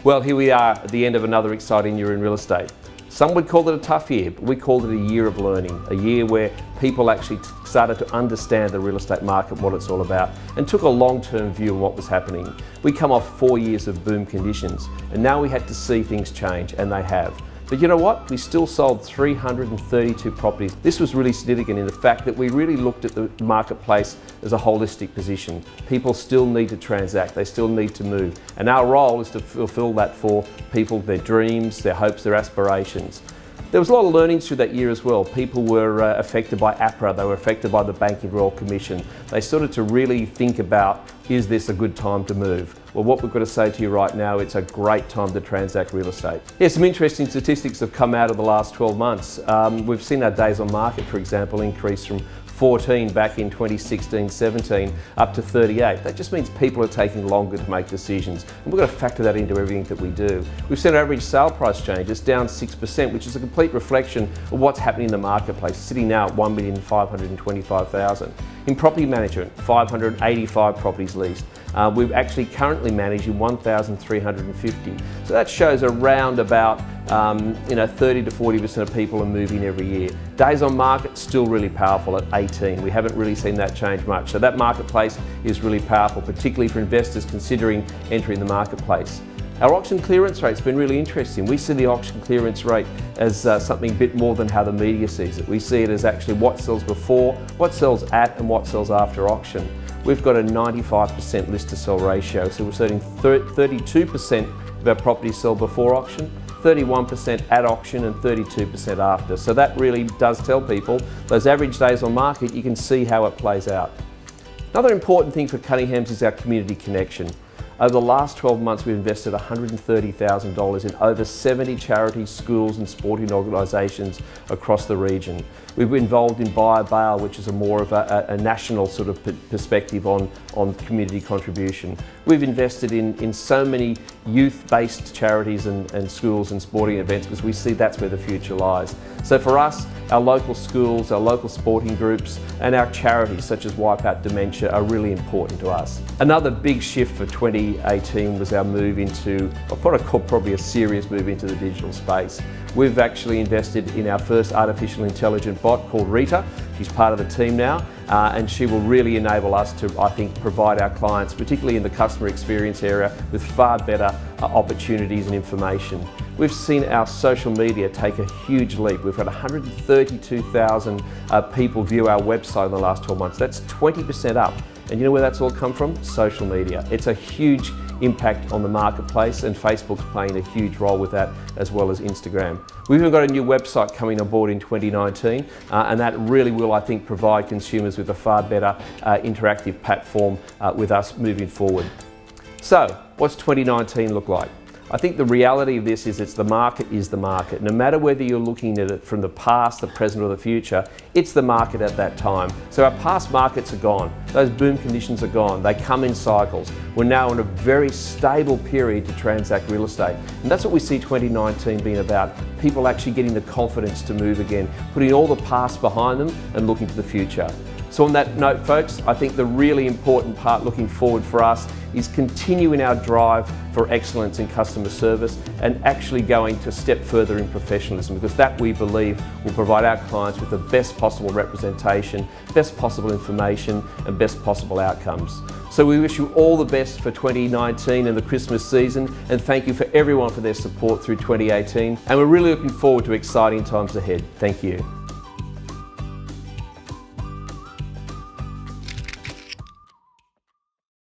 Well, here we are at the end of another exciting year in real estate. Some would call it a tough year, but we called it a year of learning, a year where people actually started to understand the real estate market, what it's all about, and took a long-term view of what was happening. We come off 4 years of boom conditions, and now we had to see things change, and they have. But you know what? We still sold 332 properties. This was really significant in the fact that we really looked at the marketplace as a holistic position. People still need to transact, they still need to move. And our role is to fulfill that for people, their dreams, their hopes, their aspirations. There was a lot of learnings through that year as well. People were affected by APRA, they were affected by the Banking Royal Commission. They started to really think about, is this a good time to move? Well, what we've got to say to you right now, it's a great time to transact real estate. Yeah, some interesting statistics have come out of the last 12 months. We've seen our days on market, for example, increase from 14 back in 2016-17 up to 38. That just means people are taking longer to make decisions, and we've got to factor that into everything that we do. We've seen our average sale price change, it's down 6%, which is a complete reflection of what's happening in the marketplace, sitting now at 1,525,000. In property management, 585 properties leased. We're actually currently managing 1,350. So that shows around about 30 to 40% of people are moving every year. Days on market still really powerful at 18. We haven't really seen that change much. So that marketplace is really powerful, particularly for investors considering entering the marketplace. Our auction clearance rate's been really interesting. We see the auction clearance rate as something a bit more than how the media sees it. We see it as actually what sells before, what sells at, and what sells after auction. We've got a 95% list to sell ratio, so we're selling 32% of our properties sell before auction, 31% at auction, and 32% after. So that really does tell people, those average days on market, you can see how it plays out. Another important thing for Cunninghams is our community connection. Over the last 12 months, we've invested $130,000 in over 70 charities, schools and sporting organisations across the region. We've been involved in Buy a Bail, which is a more of a national sort of perspective on community contribution. We've invested in so many youth-based charities and schools and sporting events because we see that's where the future lies. So for us, our local schools, our local sporting groups and our charities such as Wipe Out Dementia are really important to us. Another big shift for 2018 was our move into, probably a serious move into the digital space. We've actually invested in our first artificial intelligent bot called Rita. She's part of the team now, and she will really enable us to, I think, provide our clients, particularly in the customer experience area, with far better opportunities and information. We've seen our social media take a huge leap. We've had 132,000 people view our website in the last 12 months. That's 20% up. And you know where that's all come from? Social media. It's a huge impact on the marketplace, and Facebook's playing a huge role with that, as well as Instagram. We've even got a new website coming on board in 2019, and that really will, I think, provide consumers with a far better interactive platform with us moving forward. So, what's 2019 look like? I think the reality of this is the market is the market. No matter whether you're looking at it from the past, the present or the future, it's the market at that time. So our past markets are gone. Those boom conditions are gone. They come in cycles. We're now in a very stable period to transact real estate. And that's what we see 2019 being about. People actually getting the confidence to move again, putting all the past behind them and looking to the future. So on that note, folks, I think the really important part looking forward for us is continuing our drive for excellence in customer service and actually going to step further in professionalism, because that, we believe, will provide our clients with the best possible representation, best possible information and best possible outcomes. So we wish you all the best for 2019 and the Christmas season, and thank you for everyone for their support through 2018, and we're really looking forward to exciting times ahead. Thank you.